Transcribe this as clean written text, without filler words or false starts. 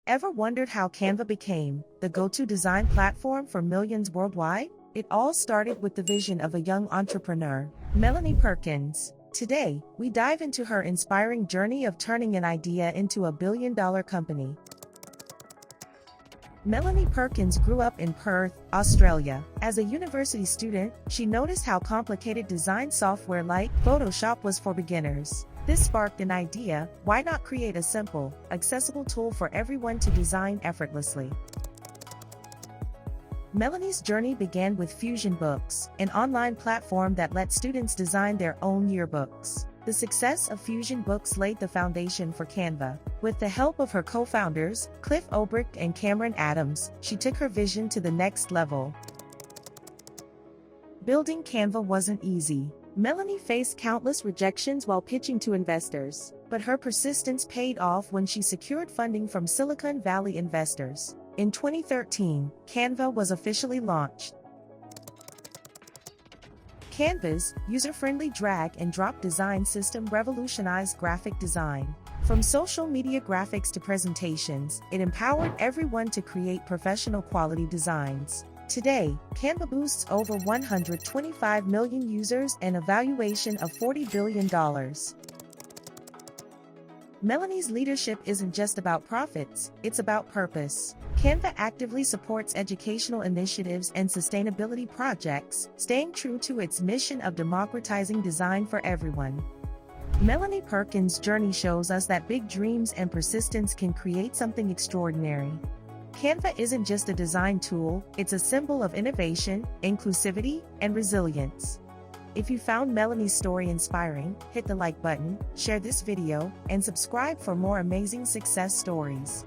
Ever wondered how Canva became the go-to design platform for millions worldwide? It all started with the vision of a young entrepreneur, Melanie Perkins. Today, we dive into her inspiring journey of turning an idea into a billion-dollar company. Melanie Perkins grew up in Perth, Australia. As a university student, she noticed how complicated design software like Photoshop was for beginners. This sparked an idea: why not create a simple, accessible tool for everyone to design effortlessly? Melanie's journey began with Fusion Books, an online platform that let students design their own yearbooks. The success of Fusion Books laid the foundation for Canva. With the help of her co-founders, Cliff Obrick and Cameron Adams, she took her vision to the next level. Building Canva wasn't easy. Melanie faced countless rejections while pitching to investors, but her persistence paid off when she secured funding from Silicon Valley investors. In 2013, Canva was officially launched. Canva's user-friendly drag-and-drop design system revolutionized graphic design. From social media graphics to presentations, it empowered everyone to create professional quality designs. Today, Canva boasts over 125 million users and a valuation of $40 billion. Melanie's leadership isn't just about profits, it's about purpose. Canva actively supports educational initiatives and sustainability projects, staying true to its mission of democratizing design for everyone. Melanie Perkins' journey shows us that big dreams and persistence can create something extraordinary. Canva isn't just a design tool, it's a symbol of innovation, inclusivity, and resilience. If you found Melanie's story inspiring, hit the like button, share this video, and subscribe for more amazing success stories.